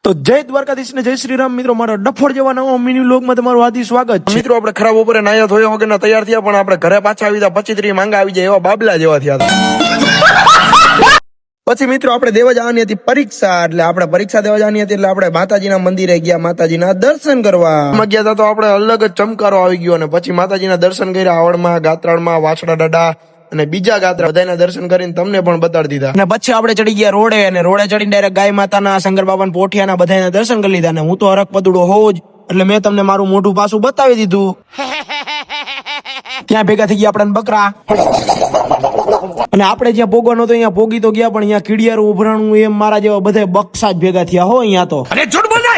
તો જય દ્વારકાધીશ ને જય શ્રી રામ મિત્રો, મારા ડફોડ જેવા નવા મિની વ્લોગમાં તમારું હાર્દિક સ્વાગત છે। મિત્રો આપણે ખરાબ બપોરે નાયા ધોયા વગરના તૈયાર થયા, પણ આપણે ઘરે પાછા આવી ગયા 25-30 માંગા આવી જાય એવા બાબલા જેવા થયા હતા। પછી મિત્રો આપણે દેવા જવાની હતી પરીક્ષા, એટલે આપણે પરીક્ષા દેવા જવાની હતી, એટલે આપણે માતાજીના મંદિરે ગયા, માતાજીના દર્શન કરવા ગયા હતા। તો આપણે અલગ જ ચમકારો આવી ગયો, અને પછી માતાજીના દર્શન કર્યા, આવડમાં, ગાત્રાળમાં, વાછડા દાડા અને બીજા ગાત્રા બધાના દર્શન કરીને તમને પણ બતાડી દીધા। અને પછી આપણે ચડી ગયા રોડે, અને રોડે ચડીને ડાયરેક્ટ ગાય માતાના, શંકર બાબાના, પોઠિયાના બધાના દર્શન કરી લીધા। અને હું તો હરક પદુડો હોઉં જ, એટલે મેં તમને મારું મોઢું પાછું બતાવી દીધું। ત્યાં ભેગા થઈ ગયા આપણા બકરા, અને આપણે જ્યાં પોગવાનો તો અહીંયા પોગી તો ગયા, પણ અહીંયા કીડિયારું ઉભરાણું એમ મારા જેવા બધા બક્ષા જ ભેગા થયા હો અહીંયા તો।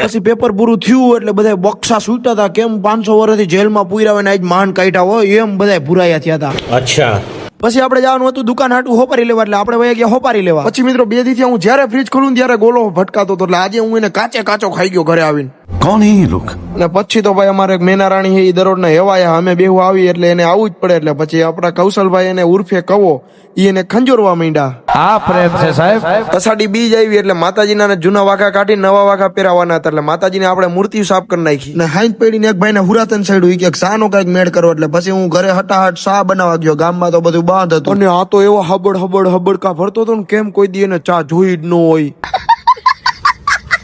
પછી પેપર પૂરું થયું એટલે બધા બક્ષા છૂટા હતા, કેમ 500 વર્ષથી જેલમાં પૂર્યા હોય ને આજ માંડ કાઢ્યા હોય એમ બધા ભૂરાયા થયા હતા। અચ્છા, પછી આપણે જવાનું હતું દુકાન હાટું હોપારી લેવા, એટલે આપણે વયા ગયા હોપારી લેવા। પછી મિત્રો 2 દી હું જયારે ફ્રીજ ખોલું ત્યારે ગોલો ભટકાતો હતો, એટલે આજે હું એને કાચો ખાઈ ગયો ઘરે આવીને। कौन है ये लोग? અને પછી તો ભાઈ અમારે એક મેના રાણી છે, એ દરરોજ ના હેવાયા, અમે બેહુ આવી એટલે એને આવવું જ પડે। એટલે પછી આપણા કૌશલભાઈ એને ઉર્ફે કવો એને ખંજોરવા માંડ્યા। આ પ્રેમ છે સાહેબ। અષાઢી બીજ આવી એટલે માતાજીના જૂના વાઘા કાઢી નવા વાઘા પહેરાવાના હતા, એટલે માતાજીને આપણે મૂર્તિ સાફ કરી નાખી। અને હાઈન પડીને એક ભાઈ ને હુરાતન સાઈડ હોય કે સા નો કઈક મેળ કરો, એટલે પછી હું ઘરે હટાહટ સા બનાવવા ગયો। ગામમાં તો બધું બંધ હતું, અને આ તો એવો હબડકા ભરતો હતો ને, કેમ કોઈ દી એને ચા જોઈ જ ન હોય।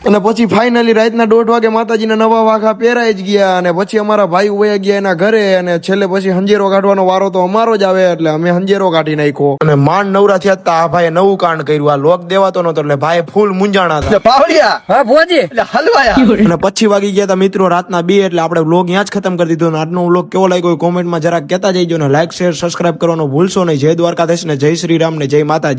અને પછી ફાઇનલી રાતના 1:30 વાગે માતાજીના નવા વાઘા પહેરાઈ જ ગયા, અને પછી અમારા ભાઈ વયા ગયા એના ઘરે, અને છેલ્લે પછી હંજેરો કાઢવાનો વારો તો અમારો જ આવે, એટલે અમે હંજેરો કાઢી નાખ્યો। અને માંડ નવરા થયા તા આ ભાઈ નવું કાંડ કર્યું, આ લોક દેવાતો નતો, એટલે ભાઈ ફૂલ મુંજાણા હતા। અને પછી વાગી ગયા હતા મિત્રો રાતના 2, એટલે આપણે વ્લોગ અહીંયા જ ખતમ કરી દીધો। અને આજનો વ્લોગ કેવો લાગ્યો કોમેન્ટમાં જરાક કહેતા જઈજો, ને લાઈક શેર સબસ્ક્રાઇબ કરવાનું ભૂલશો નહીં। જય દ્વારકાધીશ ને જય શ્રી રામ ને જય માતાજી।